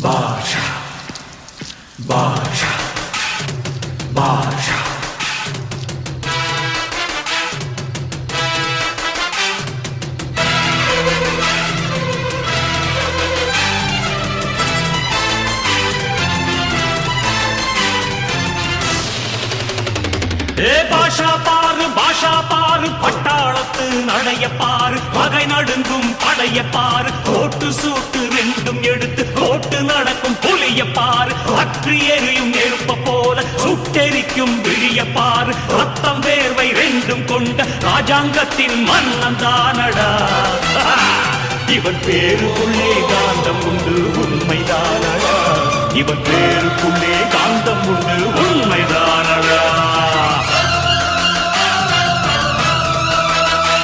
பாஷா பாஷா பாஷா பாஷா பாரு பட்டாளத்து நடைய பாரு பகை நடுங்கும் படைய பாரு கோட்டு சூட்டு ரெண்டும் எடுத்து கோட்டு நடக்கும் புலிய பாரு அற்றி எரியும் நெருப்ப போல சுட்டெரிக்கும் விழிய பாரு ரத்தம் வேர்வை ரெண்டும் கொண்ட ராஜாங்கத்தின் மன்னன் தானடா இவன் பேருக்குள்ளே காந்தம் உண்டு உண்மைதானடா இவன் பேருக்குள்ளே காந்தம் உண்டு உண்மைதானடா